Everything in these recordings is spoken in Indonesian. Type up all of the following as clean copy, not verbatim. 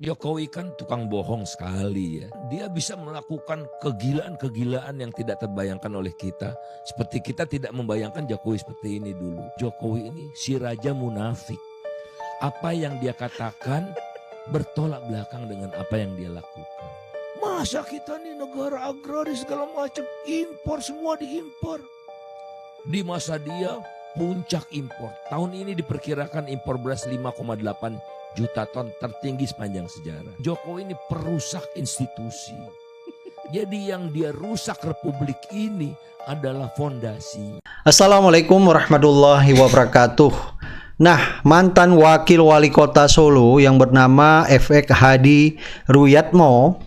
Jokowi kan tukang bohong sekali ya. Dia bisa melakukan kegilaan-kegilaan yang tidak terbayangkan oleh kita. Seperti kita tidak membayangkan Jokowi seperti ini dulu. Jokowi ini si raja munafik. Apa yang dia katakan bertolak belakang dengan apa yang dia lakukan. Masa kita nih negara agraris segala macam, impor semua diimpor. Di masa dia puncak impor. Tahun ini diperkirakan impor beras 5,8 juta ton, tertinggi sepanjang sejarah. Jokowi ini perusak institusi. Jadi yang dia rusak republik ini adalah fondasi. Assalamualaikum warahmatullahi wabarakatuh. Nah, mantan wakil wali kota Solo yang bernama F.X. Hadi Ruyatmo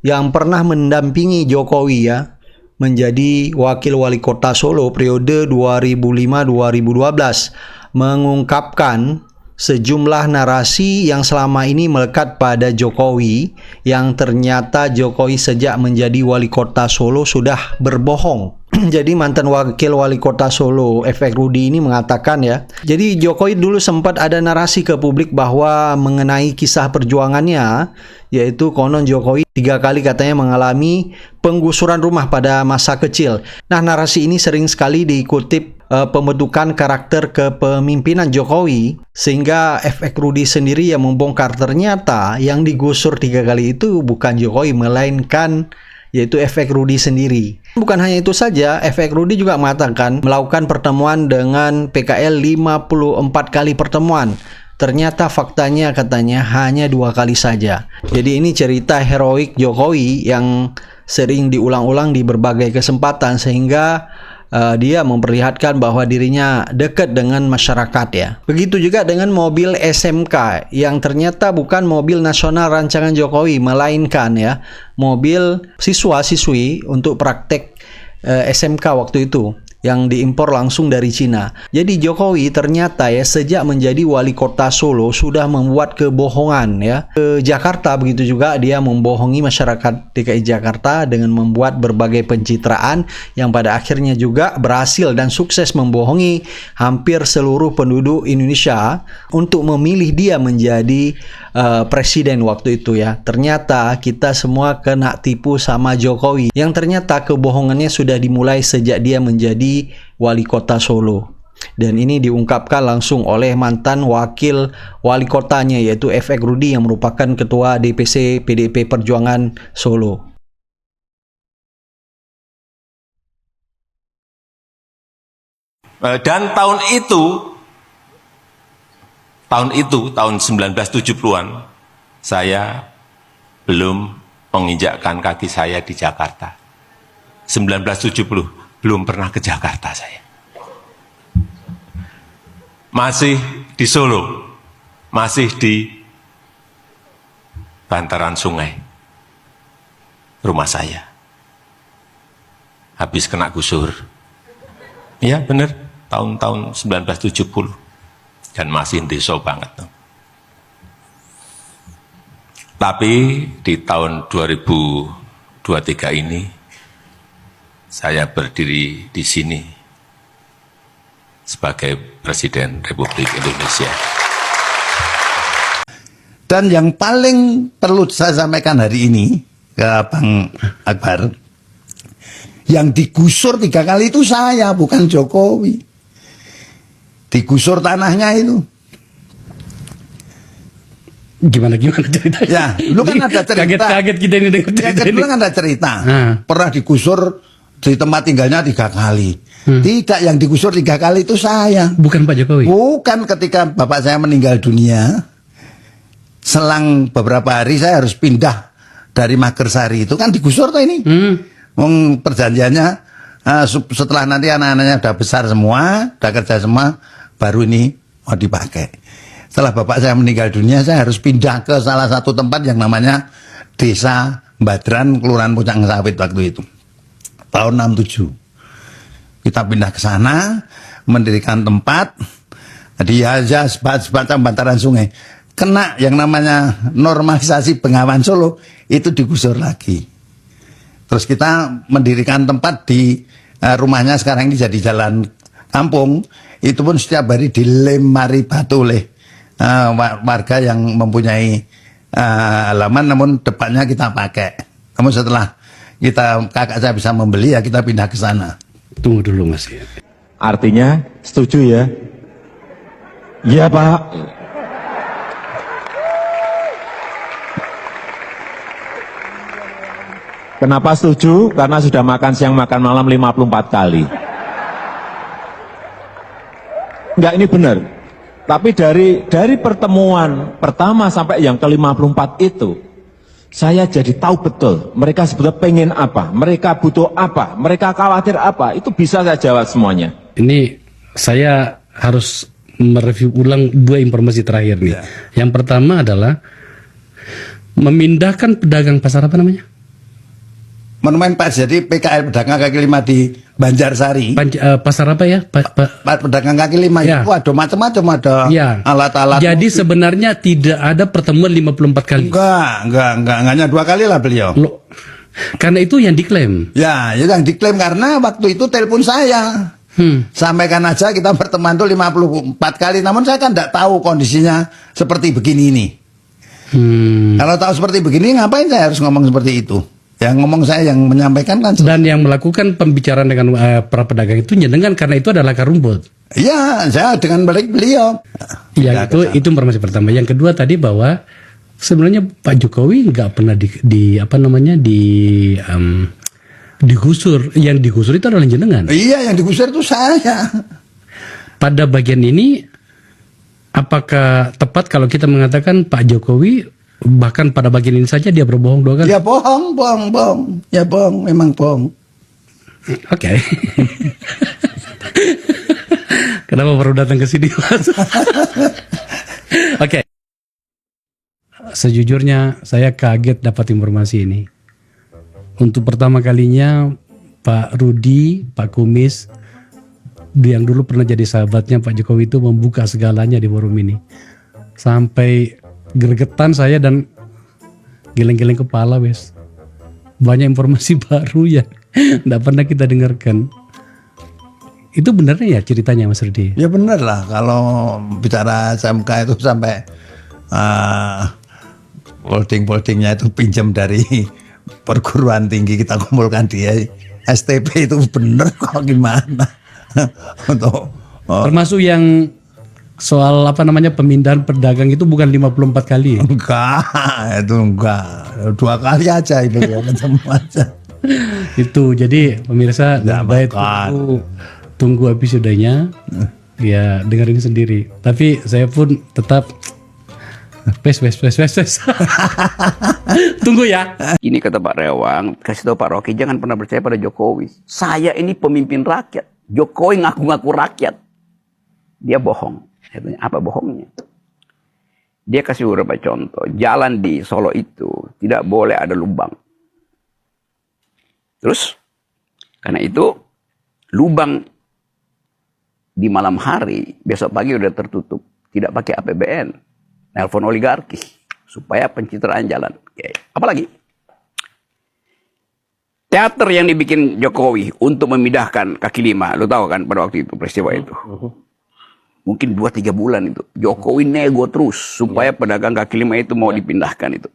yang pernah mendampingi Jokowi ya menjadi wakil wali kota Solo periode 2005-2012 mengungkapkan sejumlah narasi yang selama ini melekat pada Jokowi, yang ternyata Jokowi sejak menjadi wali kota Solo sudah berbohong. Jadi mantan wakil wali kota Solo F.X. Rudi ini mengatakan ya, jadi Jokowi dulu sempat ada narasi ke publik bahwa mengenai kisah perjuangannya, yaitu konon Jokowi 3 kali katanya mengalami penggusuran rumah pada masa kecil. Nah, narasi ini sering sekali dikutip pembentukan karakter kepemimpinan Jokowi, sehingga F.X. Rudi sendiri yang membongkar ternyata yang digusur 3 kali itu bukan Jokowi melainkan yaitu F.X. Rudi sendiri. Bukan hanya itu saja, F.X. Rudi juga mengatakan melakukan pertemuan dengan PKL 54 kali pertemuan. Ternyata faktanya katanya hanya 2 kali saja. Jadi ini cerita heroik Jokowi yang sering diulang-ulang di berbagai kesempatan sehingga dia memperlihatkan bahwa dirinya dekat dengan masyarakat ya. Begitu juga dengan mobil SMK yang ternyata bukan mobil nasional rancangan Jokowi, melainkan ya mobil siswa-siswi untuk praktek SMK waktu itu yang diimpor langsung dari Cina. Jadi Jokowi ternyata ya sejak menjadi wali kota Solo sudah membuat kebohongan ya. Ke Jakarta begitu juga dia membohongi masyarakat DKI Jakarta dengan membuat berbagai pencitraan yang pada akhirnya juga berhasil dan sukses membohongi hampir seluruh penduduk Indonesia untuk memilih dia menjadi presiden waktu itu ya. Ternyata kita semua kena tipu sama Jokowi yang ternyata kebohongannya sudah dimulai sejak dia menjadi wali kota Solo. Dan ini diungkapkan langsung oleh mantan wakil wali kotanya yaitu F.X. Rudi yang merupakan ketua DPC PDIP Perjuangan Solo. Dan tahun 1970-an, saya belum menginjakkan kaki saya di Jakarta. 1970, belum pernah ke Jakarta saya. Masih di Solo, masih di bantaran sungai, rumah saya. Habis kena gusur. Iya benar, tahun-tahun 1970. Dan masih deso banget. Tapi di tahun 2023 ini, saya berdiri di sini sebagai Presiden Republik Indonesia. Dan yang paling perlu saya sampaikan hari ini ke Bang Akbar, yang digusur 3 kali itu saya, bukan Jokowi. Digusur tanahnya itu. Gimana ceritanya? Ya, lu kan ada cerita. Kaget-kaget kita ini dengar cerita ya, ini. kan ada cerita. Pernah digusur di tempat tinggalnya 3 kali. Tidak, yang digusur 3 kali itu saya. Bukan Pak Jokowi? Bukan, ketika bapak saya meninggal dunia, selang beberapa hari saya harus pindah dari Magersari. Itu kan digusur tuh ini. Perjanjiannya setelah nanti anak-anaknya udah besar semua, udah kerja semua, baru ini mau dipakai. Setelah bapak saya meninggal dunia, saya harus pindah ke salah satu tempat yang namanya Desa Badran, Kelurahan Pucang Sawit waktu itu. Tahun 67. Kita pindah ke sana, mendirikan tempat, di aja sebat-sebatan bantaran sungai. Kena yang namanya normalisasi Bengawan Solo, itu digusur lagi. Terus kita mendirikan tempat di rumahnya sekarang ini jadi jalan kampung. Itu pun setiap hari dilempari batu oleh warga yang mempunyai halaman, namun depannya kita pakai. Namun setelah kakak saya bisa membeli, ya kita pindah ke sana. Tunggu dulu Mas. Artinya setuju ya? Iya Pak. Kenapa setuju? Karena sudah makan siang makan malam 54 kali. Enggak, ini benar. Tapi dari pertemuan pertama sampai yang ke-54 itu, saya jadi tahu betul mereka sebetulnya pengen apa, mereka butuh apa, mereka khawatir apa, itu bisa saya jawab semuanya. Ini saya harus mereview ulang 2 informasi terakhir nih. Yang pertama adalah memindahkan pedagang pasar apa namanya? Monumen Pas, jadi PKL pedagang kaki lima di Banjarsari. Pasar apa ya? Pedagang kaki lima Ya. itu ada macam-macam, ada Ya. alat-alat. Jadi sebenarnya tidak ada pertemuan 54 kali. Enggak, hanya 2 kali lah beliau. Loh, karena itu yang diklaim. Ya, itu yang diklaim karena waktu itu telepon saya. Sampaikan aja kita pertemuan itu 54 kali, namun saya kan tidak tahu kondisinya seperti begini ini. Kalau tahu seperti begini, ngapain saya harus ngomong seperti itu? Yang ngomong saya, yang menyampaikan kan. Dan yang melakukan pembicaraan dengan para pedagang itu nyenengan karena itu adalah akar rumput. Iya, saya dengan balik beliau. Ya, itu informasi pertama. Yang kedua tadi bahwa sebenarnya Pak Jokowi nggak pernah digusur. Yang digusur itu adalah jenengan. Iya, yang digusur itu saya. Pada bagian ini, apakah tepat kalau kita mengatakan Pak Jokowi bahkan pada bagian ini saja dia berbohong 2 kali? Ya bohong. Ya bohong, memang bohong. Oke. Kenapa baru datang ke sini, Mas? Oke. Sejujurnya saya kaget dapat informasi ini. Untuk pertama kalinya Pak Rudi, Pak Kumis, yang dulu pernah jadi sahabatnya Pak Jokowi itu membuka segalanya di forum ini. Sampai gregetan saya dan geleng-geleng kepala, wes. Banyak informasi baru yang tidak pernah kita dengarkan. Itu benernya ya ceritanya, Mas Rudi? Ya benar lah, kalau bicara SMK itu sampai folding-foldingnya itu pinjam dari perguruan tinggi kita kumpulkan di STP, itu bener kok, gimana? Untuk termasuk yang soal pemindahan pedagang itu bukan 54 kali. enggak, itu enggak. 2 kali aja itu ya, semua aja. Itu jadi pemirsa baik tunggu episodenya, ya dengerin sendiri. Tapi saya pun tetap pes. Tunggu ya. Ini kata Pak Rewang, kasih tahu Pak Rocky, jangan pernah percaya pada Jokowi. Saya ini pemimpin rakyat. Jokowi ngaku-ngaku rakyat. Dia bohong. Saya tanya, apa bohongnya? Dia kasih beberapa contoh. Jalan di Solo itu tidak boleh ada lubang. Terus, karena itu lubang di malam hari, besok pagi udah tertutup. Tidak pakai APBN. Nelpon oligarki. Supaya pencitraan jalan. Oke. Apalagi? Teater yang dibikin Jokowi untuk memindahkan kaki lima. Lo tahu kan pada waktu itu, peristiwa itu. Mungkin 2-3 bulan itu. Jokowi nego terus supaya pedagang kaki lima itu mau dipindahkan itu.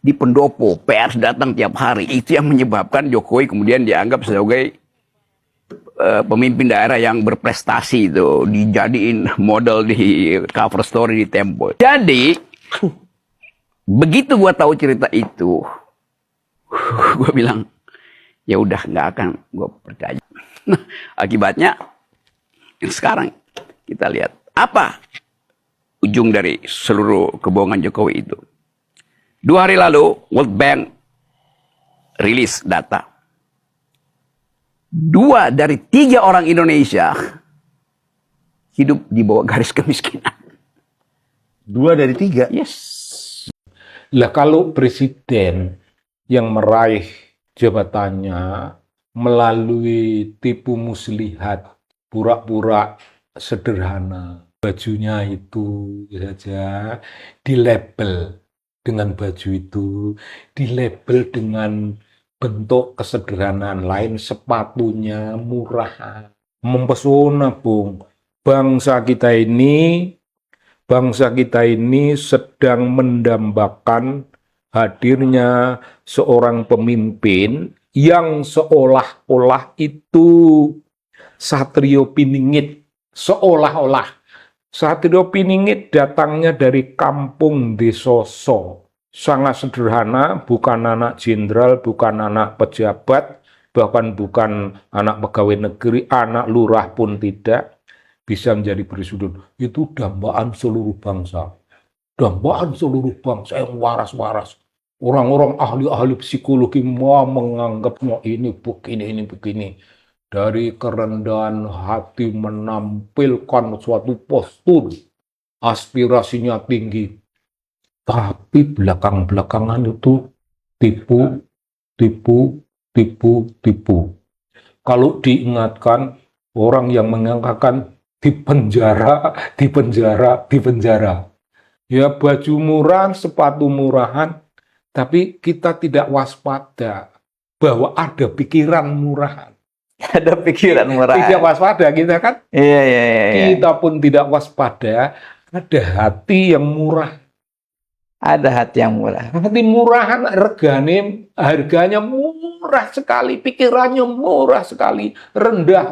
Di pendopo, pers datang tiap hari. Itu yang menyebabkan Jokowi kemudian dianggap sebagai pemimpin daerah yang berprestasi itu. Dijadiin model di cover story di Tempo. Jadi, begitu gua tahu cerita itu, gua bilang, ya udah nggak akan gua percaya. Nah, akibatnya yang sekarang kita lihat apa ujung dari seluruh kebohongan Jokowi itu. 2 hari lalu World Bank rilis data. 2 dari 3 orang Indonesia hidup di bawah garis kemiskinan. 2 dari 3? Yes. Lah kalau presiden yang meraih jabatannya melalui tipu muslihat, pura-pura sederhana, bajunya itu saja dilabel dengan baju itu, dilabel dengan bentuk kesederhanaan lain, sepatunya murah, mempesona, Bung. Bangsa kita ini bangsa kita ini sedang mendambakan hadirnya seorang pemimpin yang seolah-olah itu Satrio Piningit. Seolah-olah Satrio Piningit datangnya dari kampung Desoso. Sangat sederhana, bukan anak jenderal, bukan anak pejabat, bahkan bukan anak pegawai negeri, anak lurah pun tidak, bisa menjadi presiden. Itu dambaan seluruh bangsa. Dambaan seluruh bangsa yang waras-waras. Orang-orang ahli-ahli psikologi mau menganggapnya ini begini. Dari kerendahan hati menampilkan suatu postur, aspirasinya tinggi. Tapi belakang-belakangan itu tipu. Kalau diingatkan, orang yang mengangkatkan di penjara. Ya baju murah, sepatu murahan, tapi kita tidak waspada bahwa ada pikiran murahan. Ada pikiran murah. Tidak waspada kita kan? Iya. Kita pun tidak waspada, ada hati yang murah. Ada hati yang murah. Hati murahan, harganya murah sekali, pikirannya murah sekali, rendah,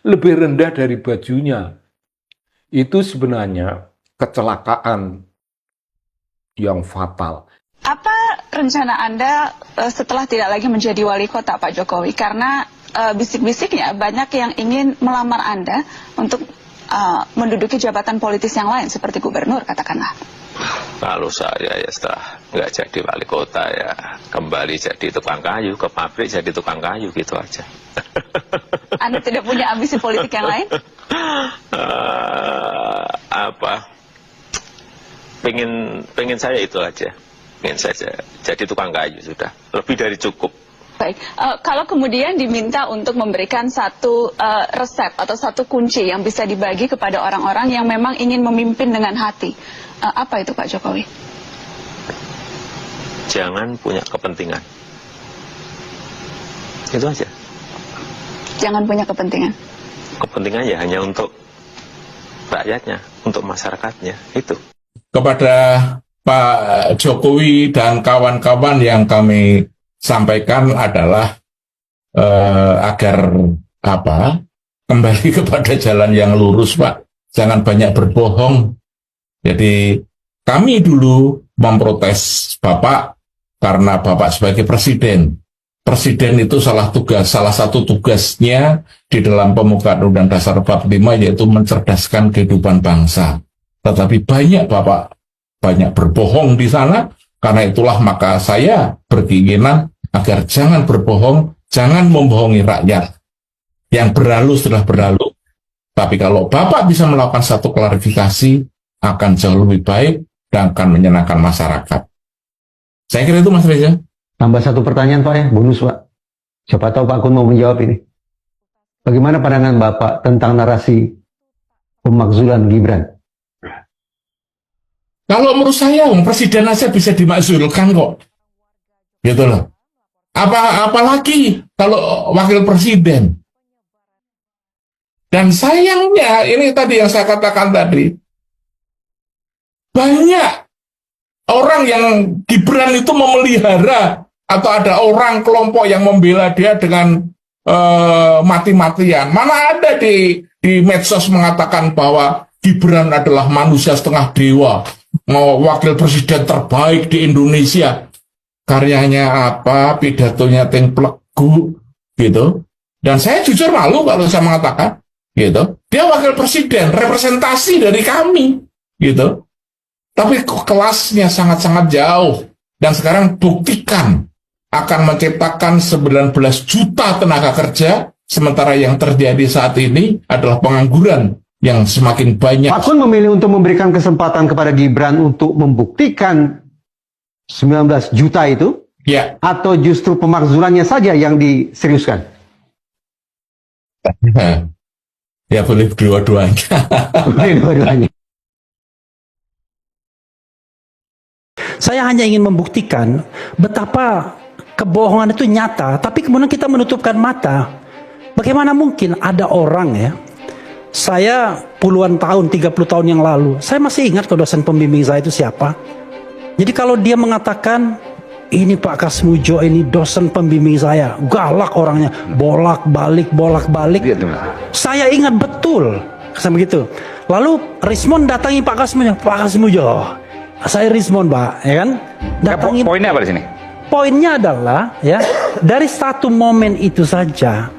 lebih rendah dari bajunya. Itu sebenarnya kecelakaan yang fatal. Apa rencana Anda setelah tidak lagi menjadi wali kota, Pak Jokowi? Karena bisik-bisiknya banyak yang ingin melamar Anda untuk menduduki jabatan politis yang lain seperti gubernur, katakanlah. Kalau saya ya setelah nggak jadi wali kota ya kembali jadi tukang kayu, ke pabrik jadi tukang kayu gitu aja. Anda tidak punya ambisi politik yang lain? Pengen saya itu aja. Pengen saja jadi tukang kayu sudah. Lebih dari cukup. Baik, kalau kemudian diminta untuk memberikan satu resep atau satu kunci yang bisa dibagi kepada orang-orang yang memang ingin memimpin dengan hati, apa itu Pak Jokowi? Jangan punya kepentingan. Itu aja. Jangan punya kepentingan. Kepentingan ya hanya untuk rakyatnya, untuk masyarakatnya, itu. Kepada Pak Jokowi dan kawan-kawan yang kami sampaikan adalah agar kembali kepada jalan yang lurus, Pak. Jangan banyak berbohong. Jadi kami dulu memprotes Bapak karena Bapak sebagai presiden. Presiden itu salah satu tugasnya di dalam pembukaan Undang Dasar 45 yaitu mencerdaskan kehidupan bangsa. Tetapi Bapak banyak berbohong di sana. Karena itulah maka saya berkeinginan agar jangan berbohong, jangan membohongi rakyat. Yang berlalu sudah berlalu. Tapi kalau Bapak bisa melakukan satu klarifikasi, akan jauh lebih baik dan akan menyenangkan masyarakat. Saya kira itu Mas Reza. Tambah satu pertanyaan Pak ya, bonus Pak. Siapa tahu Pak Kun mau menjawab ini. Bagaimana pandangan Bapak tentang narasi pemakzulan Gibran? Kalau menurut saya, presiden aja bisa dimakzulkan kok. Gitu loh. Apalagi kalau wakil presiden. Dan sayangnya, ini tadi yang saya katakan tadi, banyak orang yang Gibran itu memelihara atau ada orang kelompok yang membela dia dengan mati-matian. Mana ada di medsos mengatakan bahwa Gibran adalah manusia setengah dewa, wakil presiden terbaik di Indonesia. Karyanya apa, pidatonya ting plegu, gitu. Dan saya jujur malu kalau saya mengatakan, gitu. Dia wakil presiden, representasi dari kami, gitu. Tapi kelasnya sangat-sangat jauh. Dan sekarang buktikan akan menciptakan 19 juta tenaga kerja, sementara yang terjadi saat ini adalah pengangguran yang semakin banyak. Pak Kun memilih untuk memberikan kesempatan kepada Gibran untuk membuktikan 19 juta itu? Ya. Atau justru pemakzulannya saja yang diseriuskan? Ya boleh dua-duanya. Boleh dua-duanya. Saya hanya ingin membuktikan betapa kebohongan itu nyata, tapi kemudian kita menutupkan mata. Bagaimana mungkin ada orang ya Saya puluhan tahun, 30 tahun yang lalu, saya masih ingat ke dosen pembimbing saya itu siapa. Jadi kalau dia mengatakan, ini Pak Kasmujo, ini dosen pembimbing saya, galak orangnya, bolak-balik. Saya ingat betul, sampai begitu. Lalu Rismon datangi Pak Kasmujo, saya Rismon Pak, ya kan? Datangi. Poinnya apa di sini? Poinnya adalah, ya, dari satu momen itu saja,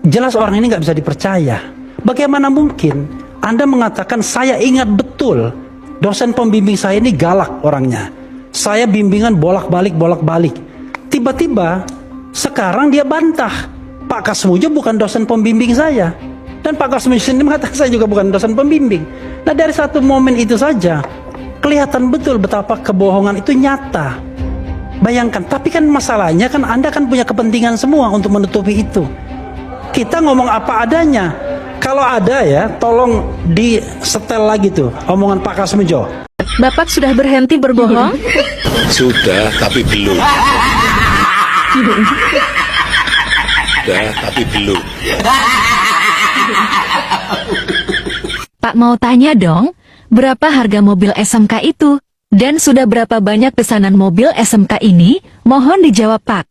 jelas orang ini nggak bisa dipercaya. Bagaimana mungkin Anda mengatakan saya ingat betul dosen pembimbing saya ini galak orangnya. Saya bimbingan bolak-balik. Tiba-tiba sekarang dia bantah. Pak Kasmujo bukan dosen pembimbing saya. Dan Pak Kasmujo sendiri mengatakan saya juga bukan dosen pembimbing. Nah dari satu momen itu saja kelihatan betul betapa kebohongan itu nyata. Bayangkan, tapi kan masalahnya kan Anda kan punya kepentingan semua untuk menutupi itu. Kita ngomong apa adanya. Kalau ada ya, tolong di setel lagi tuh omongan Pak Kasmujo. Bapak sudah berhenti berbohong? Sudah, tapi belum. Sudah, tapi belum. Pak mau tanya dong, berapa harga mobil SMK itu? Dan sudah berapa banyak pesanan mobil SMK ini? Mohon dijawab Pak.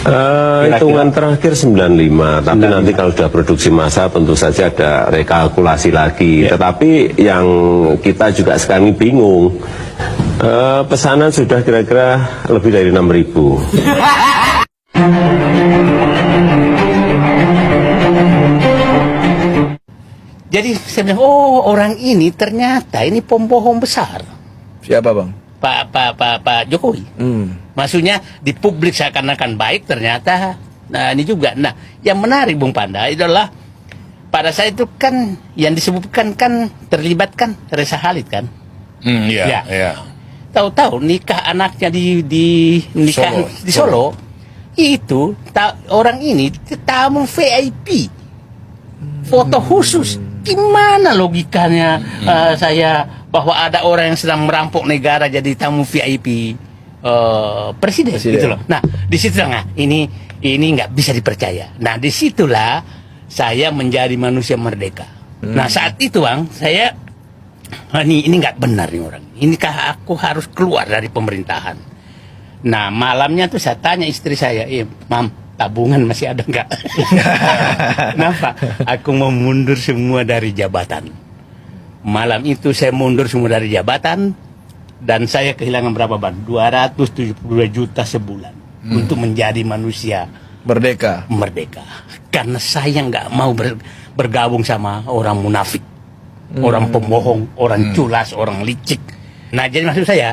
Hitungan terakhir 95, tapi nanti kalau sudah produksi massa tentu saja ada rekalkulasi lagi. Tetapi yang kita juga sekarang ini bingung, pesanan sudah kira-kira lebih dari 6.000. Jadi saya bilang, oh orang ini ternyata ini pembohong besar. Siapa bang? Pak Jokowi. Maksudnya di publik seakan-akan baik, ternyata nah ini juga. Nah yang menarik Bung Panda adalah pada saat itu kan yang disebutkan kan terlibat kan Reza Khalid kan. Iya. Tahu-tahu nikah anaknya di Solo itu orang ini tamu VIP, foto khusus. Gimana logikanya saya bahwa ada orang yang sedang merampok negara jadi tamu VIP presiden gitu loh. Nah, disitulah ini nggak bisa dipercaya. Nah, disitulah saya menjadi manusia merdeka. Nah, saat itu Bang, saya ini nggak benar nih orang. Inikah aku harus keluar dari pemerintahan? Nah, malamnya tuh saya tanya istri saya, Mam, tabungan masih ada nggak? Kenapa? Aku mau mundur semua dari jabatan. Malam itu saya mundur semua dari jabatan dan saya kehilangan berapa Bang? 272 juta sebulan untuk menjadi manusia merdeka. Karena saya nggak mau bergabung sama orang munafik, orang pembohong, orang culas, orang licik. Nah jadi maksud saya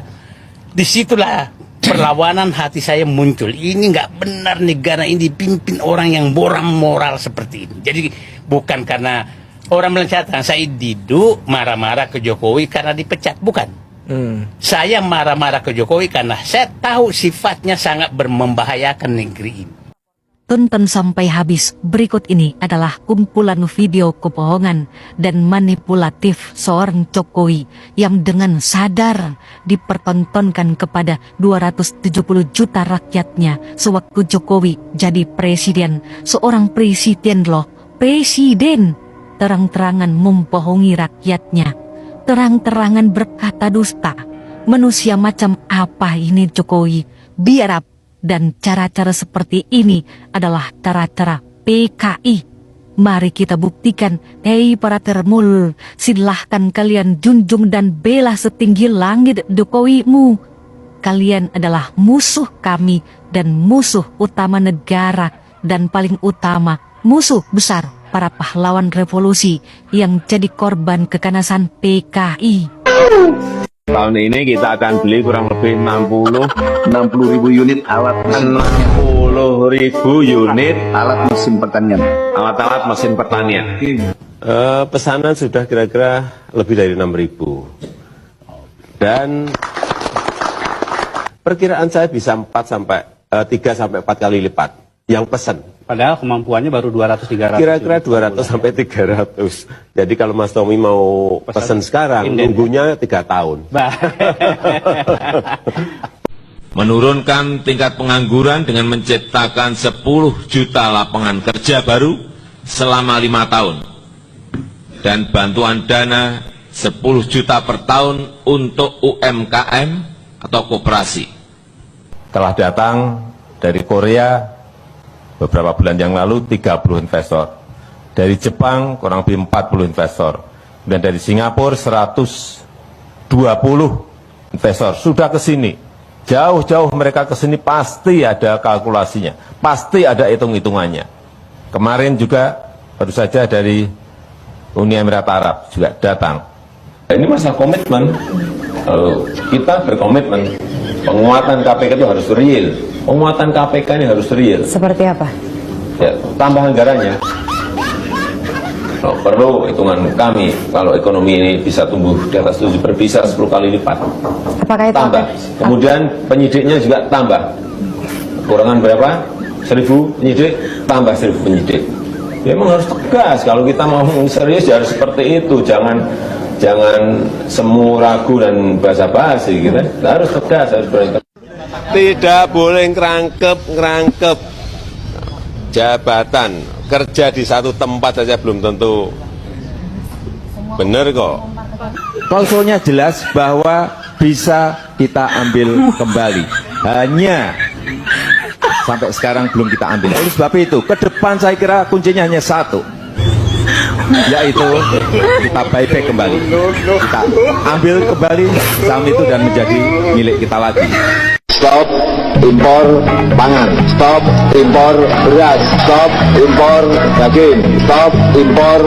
disitulah perlawanan hati saya muncul. Ini nggak benar negara ini dipimpin orang yang boram moral seperti ini. Jadi bukan karena orang melencatkan saya duduk marah-marah ke Jokowi karena dipecat, bukan. Saya marah-marah ke Jokowi karena saya tahu sifatnya sangat membahayakan negeri ini. Tonton sampai habis. Berikut ini adalah kumpulan video kebohongan dan manipulatif seorang Jokowi yang dengan sadar dipertontonkan kepada 270 juta rakyatnya sewaktu Jokowi jadi presiden. Seorang presiden loh, presiden terang-terangan membohongi rakyatnya, terang-terangan berkata dusta. Manusia macam apa ini Jokowi? Biar dan cara-cara seperti ini adalah cara-cara PKI. Mari kita buktikan. Hei para termul, silahkan kalian junjung dan bela setinggi langit Jokowimu. Kalian adalah musuh kami dan musuh utama negara, dan paling utama musuh besar para pahlawan revolusi yang jadi korban kekanasan PKI. Tahun ini kita akan beli kurang lebih 60.000 unit alat 60.000 unit alat mesin pertanian. Alat-alat mesin pertanian. Pesanan sudah kira-kira lebih dari 6.000. Dan perkiraan saya bisa 3 sampai 4 kali lipat yang pesan. Padahal kemampuannya baru 200-300. Kira-kira 200 sampai 300. Jadi kalau Mas Tommy mau pesan sekarang, nunggunya 3 tahun. Menurunkan tingkat pengangguran dengan menciptakan 10 juta lapangan kerja baru selama 5 tahun. dan bantuan dana 10 juta per tahun untuk UMKM atau koperasi. Telah datang dari Korea beberapa bulan yang lalu 30 investor. Dari Jepang kurang lebih 40 investor. Dan dari Singapura 120 investor sudah ke sini. Jauh-jauh mereka ke sini pasti ada kalkulasinya, pasti ada hitung-hitungannya. Kemarin juga baru saja dari Uni Emirat Arab juga datang. Ini masalah komitmen. Kita berkomitmen penguatan KPK itu harus real. Penguatan KPK ini harus real. Seperti apa? Ya, tambah anggarannya. Kalau perlu hitungan kami, kalau ekonomi ini bisa tumbuh di atas 7 bisa 10 kali lipat. Apakah itu Tambah. Kemudian penyidiknya juga tambah. Kurangan berapa? 1000 penyidik, tambah 1000 penyidik. Ya, memang harus tegas. Kalau kita mau serius ya harus seperti itu. Jangan semu ragu dan basa-basi. Kita harus tegas, harus berani. Tidak boleh ngerangkep jabatan. Kerja di satu tempat saja belum tentu benar kok. Klausulnya jelas bahwa bisa kita ambil kembali. Hanya sampai sekarang belum kita ambil. Oleh sebab itu, ke depan saya kira kuncinya hanya satu, yaitu kita buyback kembali. Kita ambil kembali saham itu dan menjadi milik kita lagi. Stop impor pangan, stop impor beras, stop impor daging, stop impor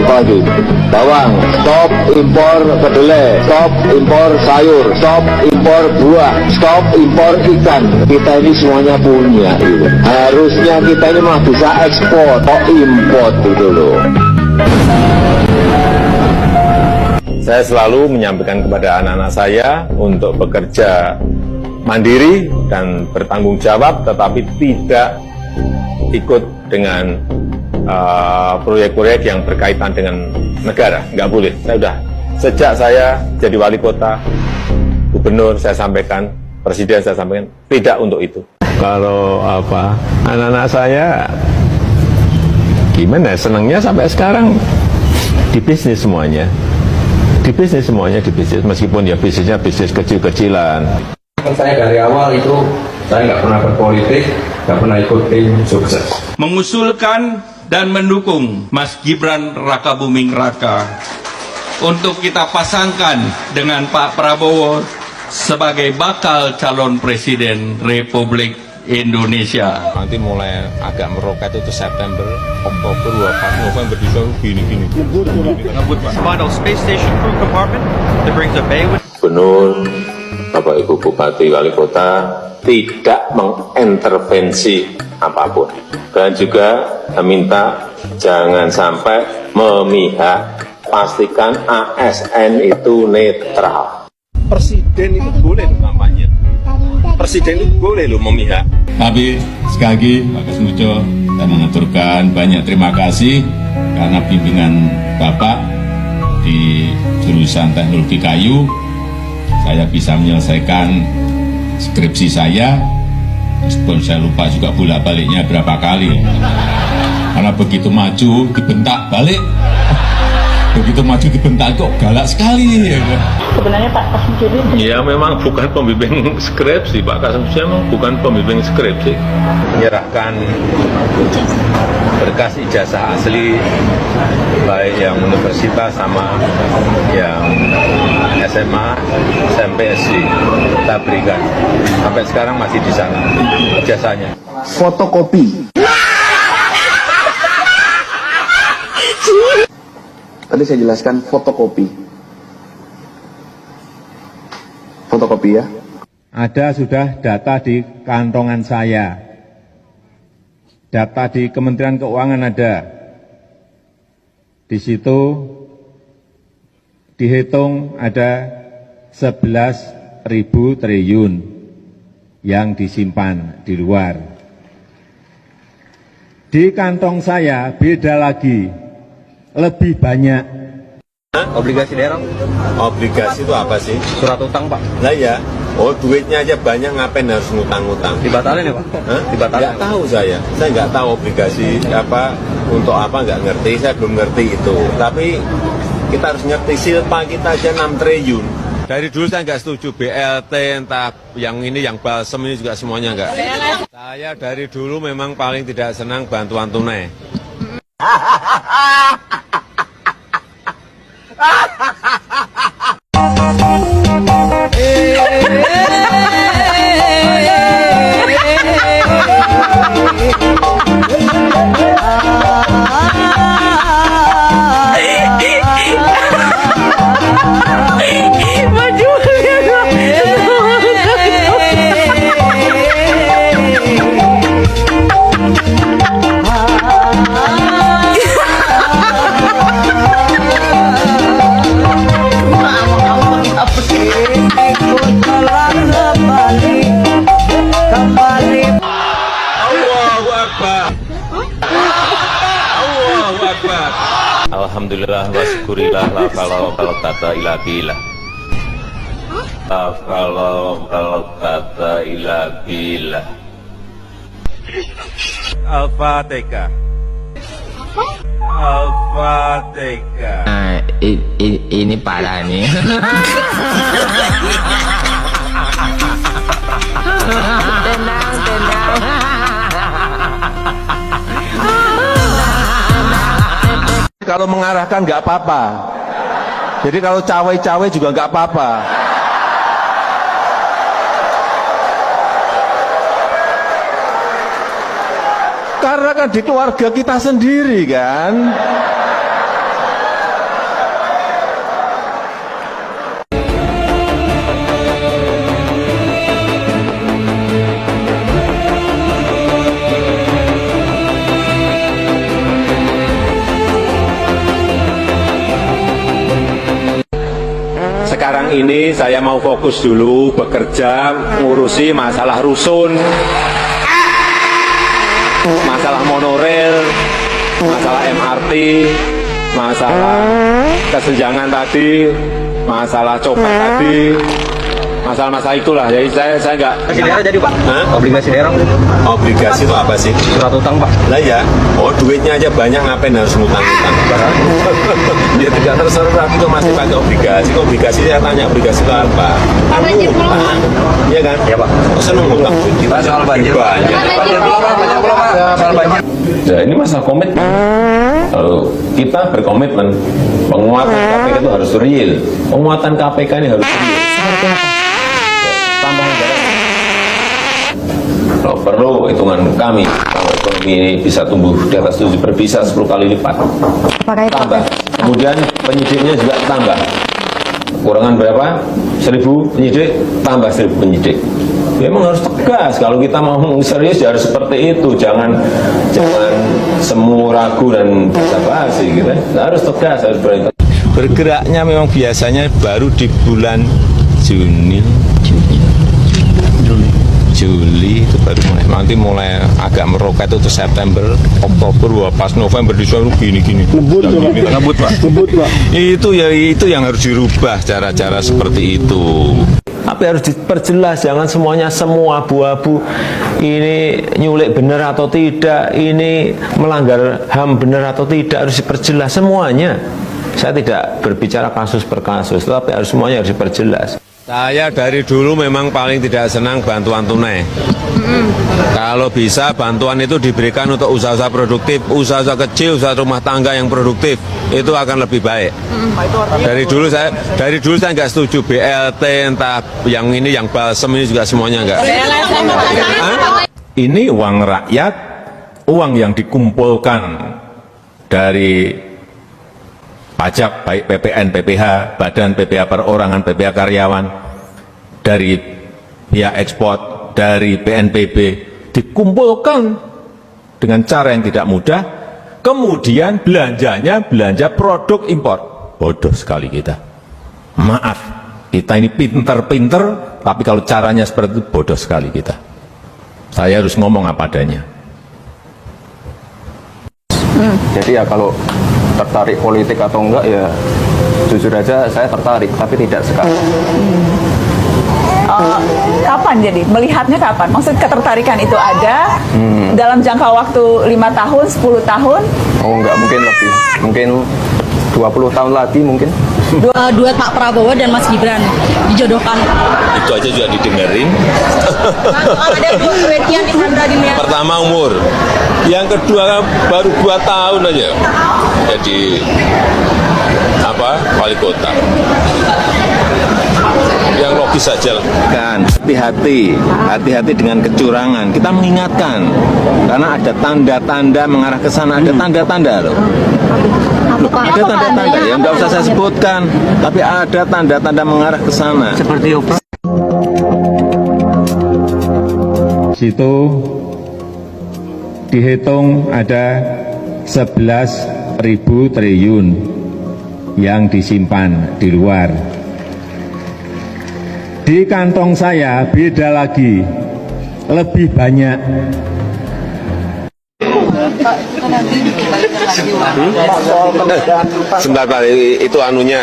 bawang, stop impor kedelai, stop impor sayur, stop impor buah, stop impor ikan. Kita ini semuanya punya itu. Harusnya kita ini mah bisa ekspor, kok import gitu loh. Saya selalu menyampaikan kepada anak-anak saya untuk bekerja mandiri dan bertanggung jawab, tetapi tidak ikut dengan proyek-proyek yang berkaitan dengan negara. Nggak boleh. Sejak saya jadi wali kota, gubernur, saya sampaikan, presiden saya sampaikan, tidak untuk itu. Kalau anak-anak saya gimana? Senangnya sampai sekarang di bisnis semuanya. Di bisnis meskipun ya bisnisnya bisnis kecil-kecilan. Saya dari awal itu saya nggak pernah berpolitik, nggak pernah ikut tim sukses. Mengusulkan dan mendukung Mas Gibran Rakabuming Raka untuk kita pasangkan dengan Pak Prabowo sebagai bakal calon presiden Republik Indonesia. Nanti mulai agak meroket itu September, Oktober, November, Desember, gini. Final space station crew compartment that brings a bay with Gubernur, Bapak Ibu Bupati, Wali Kota tidak mengintervensi apapun. Dan juga minta jangan sampai memihak, pastikan ASN itu netral. Presiden itu boleh kampanye. Presiden itu boleh memihak. Tapi sekali lagi Pak Kasmujo, saya mengaturkan banyak terima kasih karena bimbingan Bapak di jurusan teknologi kayu. Saya bisa menyelesaikan skripsi saya, meskipun saya lupa juga bolak-baliknya berapa kali. Karena begitu maju dibentak balik, begitu maju dibentak kok galak sekali. Sebenarnya Pak Kasmujo ini Ya memang bukan pembimbing skripsi, Pak Kasmujo memang bukan pembimbing skripsi. Menyerahkan berkas ijazah asli, baik yang universitas sama yang SMA, SMP, SD, kita berikan. Sampai sekarang masih di sana ijazahnya. Fotokopi. Tadi saya jelaskan fotokopi. Fotokopi ya. Ada sudah data di kantongan saya. Data di Kementerian Keuangan ada. Di situ dihitung ada 11.000 triliun yang disimpan di luar. Di kantong saya beda lagi, lebih banyak. obligasi daerah. Obligasi itu apa sih? Surat utang, Pak. Lah ya, oh duitnya aja banyak, ngapain harus ngutang-ngutang? Dibatalin ya, Pak? Hah? Dibatalin. Nggak tahu saya nggak tahu obligasi apa, untuk apa nggak ngerti, saya belum ngerti itu. Tapi Kita harus ngerti silpa kita aja 6 triliun. Dari dulu saya nggak setuju BLT, entah yang ini, yang balsem ini juga semuanya nggak. Saya dari dulu memang paling tidak senang bantuan tunai. Alhamdulillah wa syukurillah la kalau kata ila billah. Kalau kata ila billah. Al-Fatihah. Al-Fatihah. Ini parah nih. Tenang. Kalau mengarahkan nggak apa-apa. Jadi kalau cawe-cawe juga nggak apa-apa. Karena kan di keluarga kita sendiri kan. Sekarang ini saya mau fokus dulu bekerja ngurusi masalah rusun, masalah monorail, masalah MRT, masalah kesenjangan tadi, masalah copet tadi, masalah-masalah itulah. Jadi saya nggak. Daerah jadi Pak? Obligasi daerah? Obligasi itu apa sih? Surat utang Pak? Lah ya, duitnya aja banyak, ngapain harus ngutang-ngutang? Ya tidak terserah, itu masih pakai obligasi. Obligasi saya tanya, obligasi itu apa? Iya kan? Iya Pak. Seneng ngutang. Kita soal banjir. Soal banjir. Ya ini masalah komitmen. Kalau kita berkomitmen, penguatan KPK itu harus real. Penguatan KPK ini harus real. Seperti apa? Tambahan anggaran. Kalau perlu hitungan kami, kalau ekonomi ini bisa tumbuh di atas 7 bisa 10 kali lipat. Tambah. Kemudian penyidiknya juga tambah. Kurangan berapa? 1.000 penyidik, tambah 1.000 penyidik. Ya, memang harus tegas. Kalau kita mau serius ya harus seperti itu. Jangan semu ragu dan basa-basi gitu. Harus tegas, harus berani. Bergeraknya memang biasanya baru di bulan Juli itu baru mulai. Nanti mulai agak meroket itu September, Oktober, wah pas November disuruh gini-gini. Ngebut Pak. Itu yang harus dirubah cara-cara seperti itu. Tapi harus diperjelas, jangan semuanya semua abu-abu. Ini nyulik benar atau tidak, ini melanggar HAM benar atau tidak, harus diperjelas semuanya. Saya tidak berbicara kasus per kasus, tapi harus semuanya harus diperjelas. Saya dari dulu memang paling tidak senang bantuan tunai. Kalau bisa bantuan itu diberikan untuk usaha-usaha produktif, usaha-usaha kecil, usaha rumah tangga yang produktif, itu akan lebih baik. Dari dulu saya nggak setuju BLT, entah yang ini, yang balsem ini juga semuanya nggak. Ini uang rakyat, uang yang dikumpulkan dari pajak baik PPN, PPH, Badan PPH Perorangan, PPH Karyawan, dari pihak ekspor, dari BNPB, dikumpulkan dengan cara yang tidak mudah, kemudian belanjanya belanja produk impor. Bodoh sekali kita. Maaf, kita ini pinter-pinter, tapi kalau caranya seperti itu bodoh sekali kita. Saya harus ngomong apa adanya. Jadi ya kalau tertarik politik atau enggak ya jujur aja saya tertarik tapi tidak sekarang. Kapan jadi? Melihatnya kapan? Maksud ketertarikan itu ada dalam jangka waktu 5 tahun, 10 tahun? Oh enggak, mungkin lebih. Mungkin 2 20 tahun lagi mungkin. Duet Pak Prabowo dan Mas Gibran dijodohkan. Itu aja juga didengerin. Ada duet yang di Pertama umur, yang kedua baru 2 tahun aja jadi wali kota. Yang logis saja lah. Kan, hati-hati dengan kecurangan. Kita mengingatkan karena ada tanda-tanda mengarah ke sana, ada tanda-tanda loh. Ada tanda-tanda yang nggak usah saya sebutkan, tapi ada tanda-tanda mengarah ke sana. Seperti apa? Situ dihitung ada 11.000 triliun yang disimpan di luar. Di kantong saya beda lagi, lebih banyak. Sebentar Pak, itu anunya.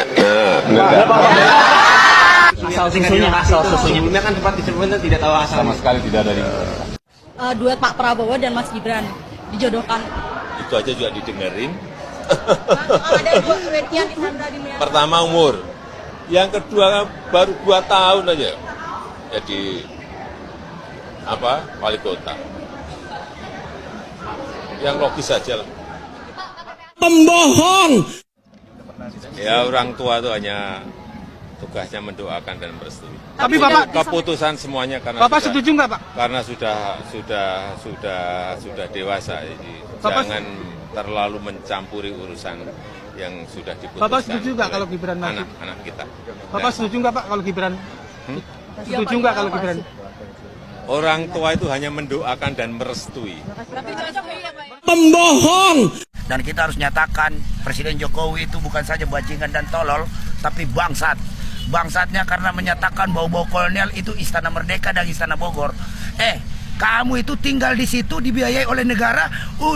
Asal susunya, asal susunya. Ini kan tempat disebutnya tidak tahu asal. Sama sekali tidak ada. Duet Pak Prabowo dan Mas Gibran dijodohkan. Itu aja juga didengerin. Ada duet yang di Pertama umur, yang kedua baru 2 tahun aja jadi wali kota. Yang logis saja lah. Pembohong. Ya orang tua itu hanya tugasnya mendoakan dan merestui. Tapi Bapak keputusan semuanya karena Bapak setuju nggak Pak? Karena sudah dewasa, jadi jangan terlalu mencampuri urusan yang sudah diputuskan. Bapak setuju nggak kalau Gibran maju? Anak kita. Bapak setuju nggak Pak kalau Gibran? Setuju nggak kalau Gibran? Orang tua itu hanya mendoakan dan merestui. Pembohong. Dan kita harus nyatakan Presiden Jokowi itu bukan saja bajingan dan tolol, tapi bangsat. Bangsatnya karena menyatakan bau-bau kolonial itu Istana Merdeka dan Istana Bogor. Kamu itu tinggal di situ dibiayai oleh negara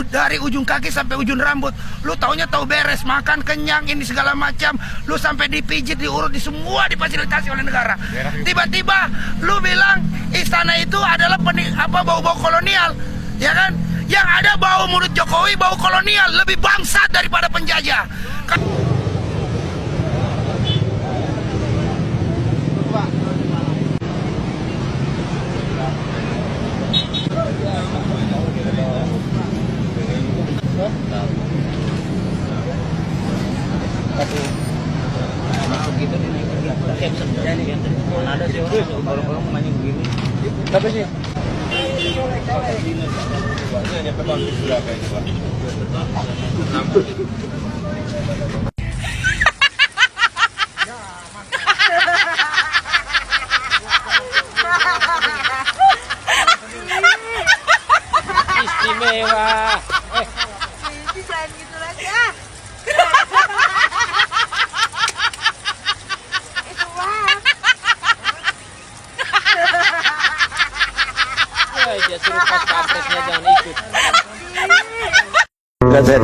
dari ujung kaki sampai ujung rambut. Lu taunya tahu beres, makan kenyang ini segala macam. Lu sampai dipijit, diurut, di semua difasilitasi oleh negara. Tiba-tiba lu bilang istana itu adalah bau-bau kolonial, ya kan? Yang ada bau mulut Jokowi bau kolonial, lebih bangsat daripada penjajah. Istimewa. Jangan gitu lagi ah. Itu wah. Ya suruh pas papresnya jangan ikut. Kan saya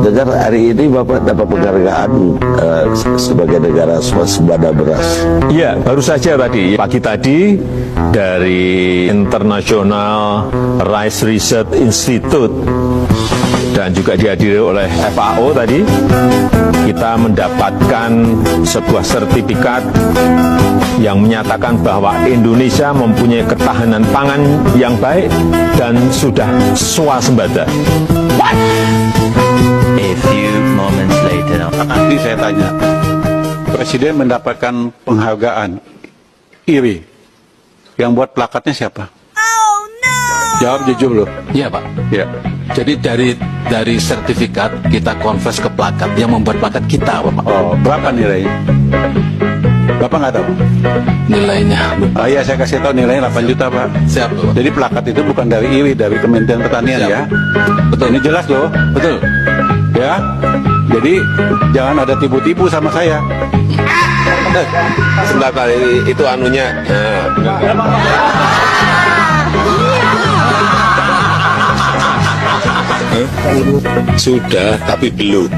dengar hari ini Bapak dapat penghargaan sebagai negara swasembada beras. Iya, baru saja pagi tadi dari International Rice Research Institute dan juga dihadiri oleh FAO tadi, kita mendapatkan sebuah sertifikat yang menyatakan bahwa Indonesia mempunyai ketahanan pangan yang baik dan sudah swasembada. A few moments later. Nanti saya tanya, Presiden mendapatkan penghargaan IRI, yang buat plakatnya siapa? Oh no. Jawab jujur loh. Iya Pak. Ya. Jadi dari sertifikat kita konvers ke plakat yang membuat plakat kita Bapak. Oh, berapa nilainya? Bapak nggak tahu? Nilainya. Oh iya, saya kasih tahu nilainya 8 juta Pak. Siap Bapak. Jadi plakat itu bukan dari IRI, dari Kementerian Pertanian. Siap. Ya. Betul. Ini jelas loh. Betul. Ya. Jadi jangan ada tipu-tipu sama saya. Sebentar Pak, itu anunya. Sudah, tapi belum.